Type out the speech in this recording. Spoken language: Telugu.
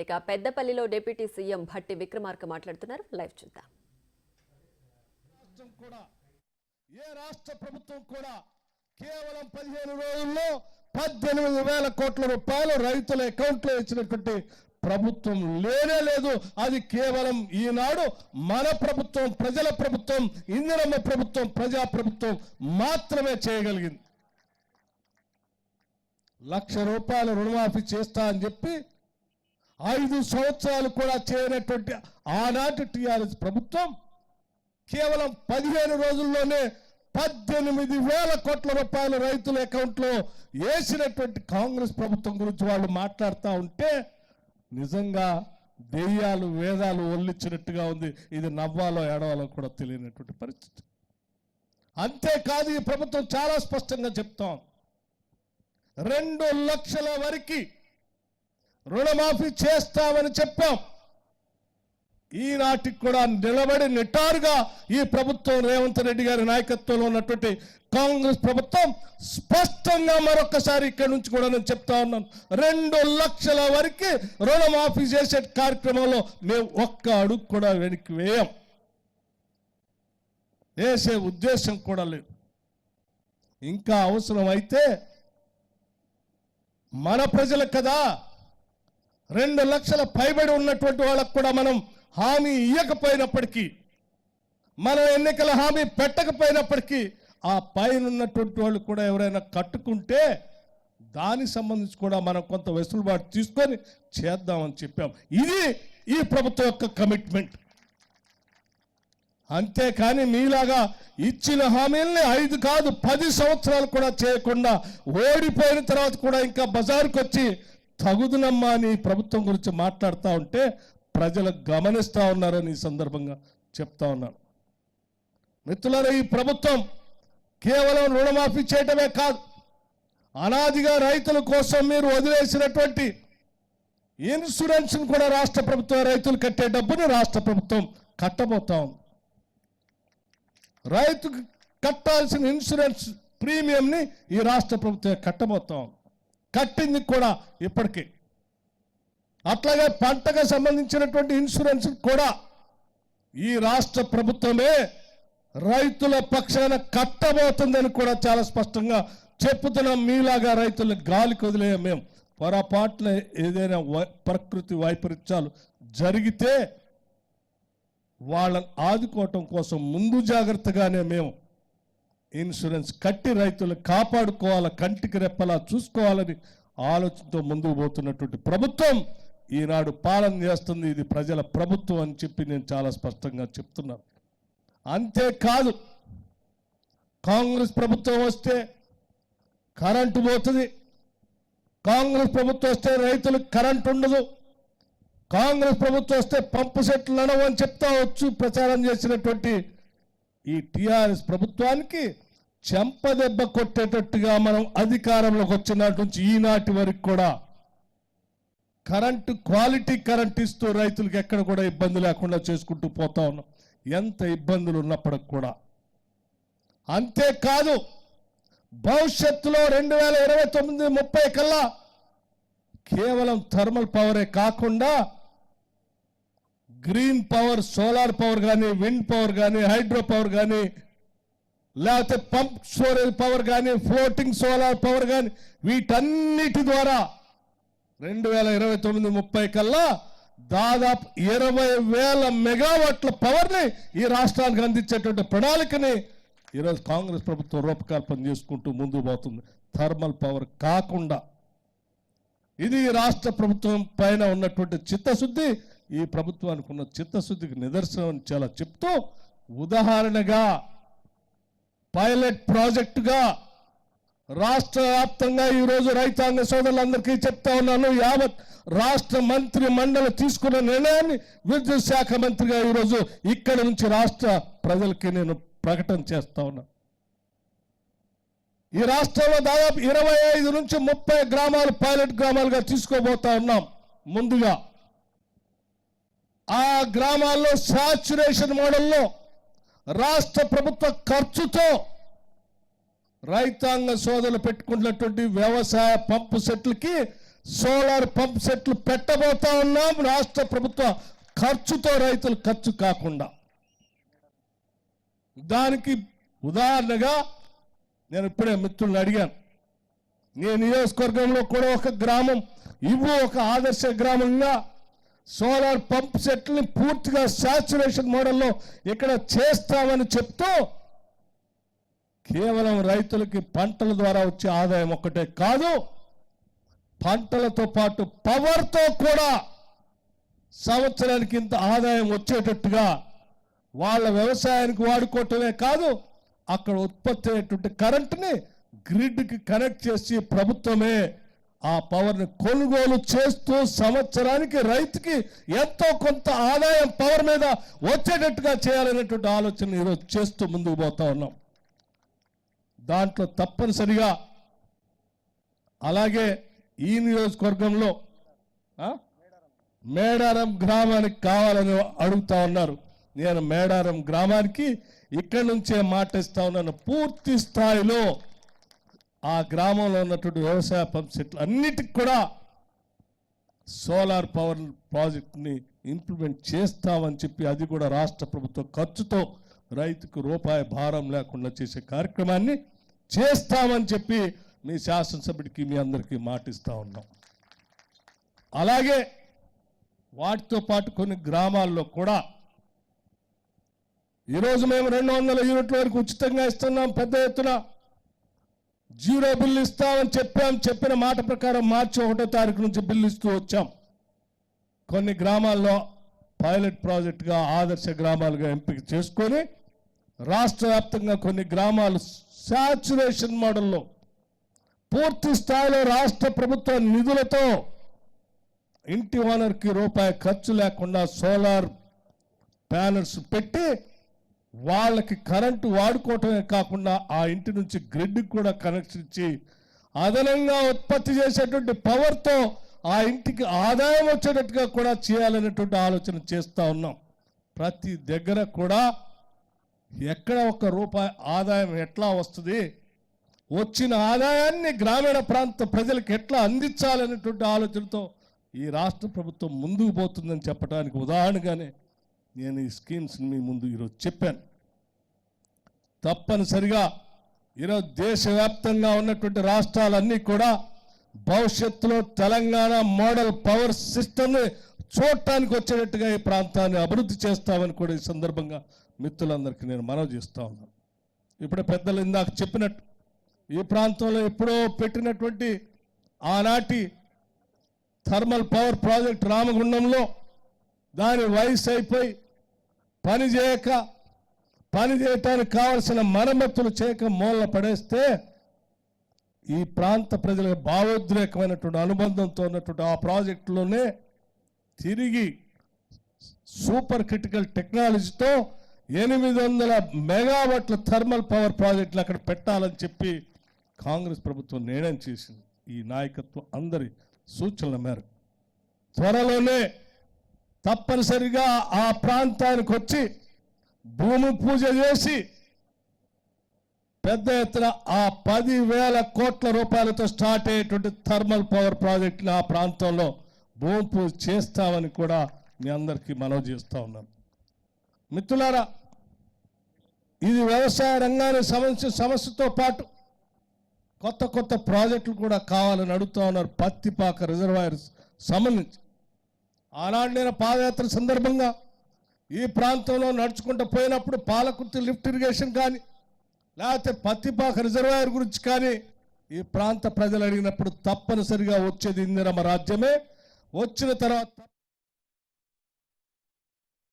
రైట్. ఇక పెద్దపల్లిలో డిప్యూటీ సీఎం భట్టి విక్రమార్క మాట్లాడుతున్నారు. లైవ్ చూద్దాం. ఏ రాష్ట్ర ప్రభుత్వం కూడా కేవలం 15 రోజుల్లో 18,000 కోట్ల రూపాయలు రైతుల అకౌంట్లో ఇచ్చినటువంటి ప్రభుత్వం లేనే లేదు. అది కేవలం ఈనాడు మన ప్రభుత్వం, ప్రజల ప్రభుత్వం, ఇందిరమ్మ ప్రభుత్వం, ప్రజా ప్రభుత్వం మాత్రమే చేయగలిగింది. 1,00,000 రూపాయల రుణమాఫీ చేస్తా అని చెప్పి 5 సంవత్సరాలు కూడా చేయనటువంటి ఆనాటి టీఆర్ఎస్ ప్రభుత్వం కేవలం 15 రోజుల్లోనే 18,000 కోట్ల రూపాయలు రైతుల అకౌంట్లో వేసినటువంటి కాంగ్రెస్ ప్రభుత్వం గురించి వాళ్ళు మాట్లాడుతూ ఉంటే నిజంగా దెయ్యాలు వేదాలు ఒల్లిచ్చినట్టుగా ఉంది. ఇది నవ్వాలో ఏడవాలో కూడా తెలియనటువంటి పరిస్థితి. అంతేకాదు, ఈ ప్రభుత్వం చాలా స్పష్టంగా చెప్తాం, 2 లక్షల వరకు రుణమాఫీ చేస్తామని చెప్పాం. ఈనాటికి కూడా నిలబడి నిటారుగా ఈ ప్రభుత్వం, రేవంత్ రెడ్డి గారి నాయకత్వంలో ఉన్నటువంటి కాంగ్రెస్ ప్రభుత్వం స్పష్టంగా మరొకసారి ఇక్కడి నుంచి కూడా నేను చెప్తా ఉన్నాను, 2 లక్షల వరకు రుణమాఫీ చేసే కార్యక్రమంలో మేము ఒక్క అడుగు కూడా వెనక్కి వేసే ఉద్దేశం కూడా లేదు. ఇంకా అవసరం అయితే మన ప్రజలు కదా, 2 లక్షల పైబడి ఉన్నటువంటి వాళ్ళకు కూడా మనం హామీ ఇవ్వకపోయినప్పటికీ, మనం ఎన్నికల హామీ పెట్టకపోయినప్పటికీ, ఆ పైన ఉన్నటువంటి వాళ్ళు కూడా ఎవరైనా కట్టుకుంటే దానికి సంబంధించి కూడా మనం కొంత వెసులుబాటు తీసుకొని చేద్దామని చెప్పాం. ఇది ఈ ప్రభుత్వం యొక్క కమిట్మెంట్. అంతేకాని మీలాగా ఇచ్చిన హామీల్ని 5 కాదు 10 సంవత్సరాలు కూడా చేయకుండా ఓడిపోయిన తర్వాత కూడా ఇంకా బజారుకు వచ్చి తగుదునమ్మా అని ప్రభుత్వం గురించి మాట్లాడుతూ ఉంటే ప్రజలు గమనిస్తూ ఉన్నారని ఈ సందర్భంగా చెప్తా ఉన్నాను. మిత్రులారా, ఈ ప్రభుత్వం కేవలం రుణమాఫీ చేయటమే కాదు, అనాదిగా రైతుల కోసం మీరు వదిలేసినటువంటి ఇన్సూరెన్స్ కూడా రాష్ట్ర ప్రభుత్వం, రైతులు కట్టే డబ్బుని రాష్ట్ర ప్రభుత్వం కట్టబోతా ఉంది. రైతుకు కట్టాల్సిన ఇన్సూరెన్స్ ప్రీమియంని ఈ రాష్ట్ర ప్రభుత్వం కట్టబోతా ఉంది. కట్టింది కూడా ఇప్పటికే. అట్లాగే పంటకు సంబంధించినటువంటి ఇన్సూరెన్స్ కూడా ఈ రాష్ట్ర ప్రభుత్వమే రైతుల పక్షాన కట్టబోతుందని కూడా చాలా స్పష్టంగా చెప్పుతున్నాం. మీలాగా రైతులు గాలికి వదిలేయం. మేము పొరపాట్ల ఏదైనా ప్రకృతి వైపరీత్యాలు జరిగితే వాళ్ళని ఆదుకోవటం కోసం ముందు జాగ్రత్తగానే మేము ఇన్సూరెన్స్ కట్టి రైతులు కాపాడుకోవాలి, కంటికి రెప్పలా చూసుకోవాలని ఆలోచనతో ముందుకు పోతున్నటువంటి ప్రభుత్వం ఈనాడు పాలన చేస్తుంది. ఇది ప్రజల ప్రభుత్వం అని చెప్పి నేను చాలా స్పష్టంగా చెప్తున్నాను. అంతేకాదు, కాంగ్రెస్ ప్రభుత్వం వస్తే కరెంటు పోతుంది, కాంగ్రెస్ ప్రభుత్వం వస్తే రైతులకు కరెంటు ఉండదు, కాంగ్రెస్ ప్రభుత్వం వస్తే పంపు సెట్లు నడవని చెప్తా వచ్చు ప్రచారం చేసినటువంటి ఈ టీఆర్ఎస్ ప్రభుత్వానికి చెంపదెబ్బ కొట్టేటట్టుగా మనం అధికారంలోకి వచ్చినట్టు నుంచి ఈనాటి వరకు కూడా కరెంటు, క్వాలిటీ కరెంట్ ఇస్తూ రైతులకు ఎక్కడ కూడా ఇబ్బంది లేకుండా చేసుకుంటూ పోతా ఉన్నాం, ఎంత ఇబ్బందులు ఉన్నప్పటికి కూడా. అంతేకాదు, భవిష్యత్తులో 2029-30 కల్లా కేవలం థర్మల్ పవరే కాకుండా గ్రీన్ పవర్, సోలార్ పవర్ కానీ, విండ్ పవర్ కానీ, హైడ్రో పవర్ కానీ, లేకపోతే పంప్ స్టోరేజ్ పవర్ కానీ, ఫ్లోటింగ్ సోలార్ పవర్ కానీ, వీటన్నిటి ద్వారా 2029-30 కల్లా దాదాపు 20,000 మెగావాట్ల పవర్ని ఈ రాష్ట్రానికి అందించేటువంటి ప్రణాళికని ఈరోజు కాంగ్రెస్ ప్రభుత్వం రూపకల్పన చేసుకుంటూ ముందుకు పోతుంది. థర్మల్ పవర్ కాకుండా ఇది రాష్ట్ర ప్రభుత్వం పైన ఉన్నటువంటి చిత్తశుద్ధి, ఈ ప్రభుత్వానికి ఉన్న చిత్తశుద్ధికి నిదర్శనం చాలా చెప్తూ, ఉదాహరణగా పైలట్ ప్రాజెక్టుగా రాష్ట్ర వ్యాప్తంగా ఈరోజు రైతాంగ సోదరులందరికీ చెప్తా ఉన్నాను, యావత్ రాష్ట్ర మంత్రి మండలి తీసుకున్న నిర్ణయాన్ని విద్యుత్ శాఖ మంత్రిగా ఈరోజు ఇక్కడి నుంచి రాష్ట్ర ప్రజలకి నేను ప్రకటన చేస్తా ఉన్నాను. ఈ రాష్ట్రంలో దాదాపు 25 నుంచి 30 గ్రామాలు పైలట్ గ్రామాలుగా తీసుకోబోతా ఉన్నాం. ముందుగా ఆ గ్రామాల్లో సాచ్యురేషన్ మోడల్లో రాష్ట్ర ప్రభుత్వ ఖర్చుతో రైతాంగ సోదరులు పెట్టుకున్నటువంటి వ్యవసాయ పంపు సెట్లకి సోలార్ పంప్ సెట్లు పెట్టబోతా ఉన్నాం. రాష్ట్ర ప్రభుత్వ ఖర్చుతో, రైతులు ఖర్చు కాకుండా. దానికి ఉదాహరణగా నేను ఇప్పుడే మిత్రులను అడిగాను. నీ నియోజకవర్గంలో కూడా ఒక గ్రామం ఇవ్వు, ఒక ఆదర్శ గ్రామంగా సోలార్ పంప్ సెట్లని పూర్తిగా సాచురేషన్ మోడల్లో ఇక్కడ చేస్తామని చెప్తూ కేవలం రైతులకి పంటల ద్వారా వచ్చే ఆదాయం ఒక్కటే కాదు, పంటలతో పాటు పవర్తో కూడా సంవత్సరానికి ఇంత ఆదాయం వచ్చేటట్టుగా వాళ్ళ వ్యవసాయానికి వాడుకోవటమే కాదు, అక్కడ ఉత్పత్తి అయ్యేటువంటి కరెంటుని గ్రిడ్కి కనెక్ట్ చేసి ప్రభుత్వమే ఆ పవర్ని కొనుగోలు చేస్తూ సంవత్సరానికి రైతుకి ఎంతో కొంత ఆదాయం పవర్ మీద వచ్చేటట్టుగా చేయాలనేటువంటి ఆలోచన ఈరోజు చేస్తూ ముందుకు పోతా ఉన్నాం. దాంట్లో తప్పనిసరిగా అలాగే ఈ నియోజకవర్గంలో మేడారం గ్రామానికి కావాలని అడుగుతా ఉన్నారు. నేను మేడారం గ్రామానికి ఇక్కడి నుంచే మాటిస్తా ఉన్నాను. పూర్తి స్థాయిలో ఆ గ్రామంలో ఉన్నటువంటి వ్యవసాయ పంప్ సెట్లు అన్నిటికి కూడా సోలార్ పవర్ ప్రాజెక్ట్ని ఇంప్లిమెంట్ చేస్తామని చెప్పి, అది కూడా రాష్ట్ర ప్రభుత్వ ఖర్చుతో రైతుకు రూపాయి భారం లేకుండా చేసే కార్యక్రమాన్ని చేస్తామని చెప్పి మీ శాసనసభ్యుడికి మీ అందరికీ మాటిస్తా ఉన్నాం. అలాగే వాటితో పాటు కొన్ని గ్రామాల్లో కూడా ఈరోజు మేము 200 యూనిట్ల వరకు ఉచితంగా ఇస్తున్నాం. పెద్ద ఎత్తున జీరో బిల్లు ఇస్తామని చెప్పిన మాట ప్రకారం మార్చి 1వ తారీఖు నుంచి బిల్లు ఇస్తూ వచ్చాం. కొన్ని గ్రామాల్లో పైలట్ ప్రాజెక్టుగా ఆదర్శ గ్రామాలుగా ఎంపిక చేసుకొని రాష్ట్ర వ్యాప్తంగా కొన్ని గ్రామాలు సాచురేషన్ మోడల్లో పూర్తి స్థాయిలో రాష్ట్ర ప్రభుత్వ నిధులతో ఇంటి ఓనర్కి రూపాయి ఖర్చు లేకుండా సోలార్ ప్యానల్స్ పెట్టి వాళ్ళకి కరెంటు వాడుకోవటమే కాకుండా ఆ ఇంటి నుంచి గ్రిడ్కి కూడా కనెక్షన్ ఇచ్చి అదనంగా ఉత్పత్తి చేసేటువంటి పవర్తో ఆ ఇంటికి ఆదాయం వచ్చేటట్టుగా కూడా చేయాలనేటువంటి ఆలోచన చేస్తూ ఉన్నాం. ప్రతి దగ్గర కూడా ఎక్కడ ఒక రూపాయి ఆదాయం ఎట్లా వస్తుంది, వచ్చిన ఆదాయాన్ని గ్రామీణ ప్రాంత ప్రజలకు ఎట్లా అందించాలనేటువంటి ఆలోచనతో ఈ రాష్ట్ర ప్రభుత్వం ముందుకు పోతుందని చెప్పడానికి ఉదాహరణగానే నేను ఈ స్కీమ్స్ని మీ ముందు ఈరోజు చెప్పాను. తప్పనిసరిగా ఈరోజు దేశవ్యాప్తంగా ఉన్నటువంటి రాష్ట్రాలన్నీ కూడా భవిష్యత్తులో తెలంగాణ మోడల్ పవర్ సిస్టమ్ని చూడటానికి వచ్చేటట్టుగా ఈ ప్రాంతాన్ని అభివృద్ధి చేస్తామని కూడా ఈ సందర్భంగా మిత్రులందరికీ నేను మనవి చేస్తా ఉన్నాను. ఇప్పుడు పెద్దలు ఇందాక చెప్పినట్టు ఈ ప్రాంతంలో ఎప్పుడో పెట్టినటువంటి ఆనాటి థర్మల్ పవర్ ప్రాజెక్ట్ రామగుండంలో దాని వయసు అయిపోయి పని చేయటానికి కావలసిన మరమ్మతులు చేయక మూలన పడేస్తే ఈ ప్రాంత ప్రజలకు భావోద్రేకమైనటువంటి అనుబంధంతో ఉన్నటువంటి ఆ ప్రాజెక్టులోనే తిరిగి సూపర్ క్రిటికల్ టెక్నాలజీతో 800 మెగావాట్ల థర్మల్ పవర్ ప్రాజెక్టులు అక్కడ పెట్టాలని చెప్పి కాంగ్రెస్ ప్రభుత్వం నిర్ణయం చేసింది. ఈ నాయకత్వం అందరి సూచనల మేరకు త్వరలోనే తప్పనిసరిగా ఆ ప్రాంతానికి వచ్చి భూమి పూజ చేసి పెద్ద ఎత్తున ఆ 10,000 కోట్ల రూపాయలతో స్టార్ట్ అయ్యేటువంటి థర్మల్ పవర్ ప్రాజెక్టుని ఆ ప్రాంతంలో భూమి పూజ చేస్తామని కూడా మీ అందరికీ మనవి చేస్తూ ఉన్నాను. మిత్రులారా, ఇది వ్యవసాయ రంగానికి సమస్యతో పాటు కొత్త ప్రాజెక్టులు కూడా కావాలని అడుగుతూ ఉన్నారు. పత్తిపాక రిజర్వాయర్ సంబంధించి ఆనాడు నేను పాదయాత్ర సందర్భంగా ఈ ప్రాంతంలో నడుచుకుంటూ పోయినప్పుడు పాలకుర్తి లిఫ్ట్ ఇరిగేషన్ కానీ లేకపోతే పత్తిపాక రిజర్వాయర్ గురించి కానీ ఈ ప్రాంత ప్రజలు అడిగినప్పుడు తప్పనిసరిగా వచ్చేది ఇందిరమ్మ రాజ్యమే. వచ్చిన తర్వాత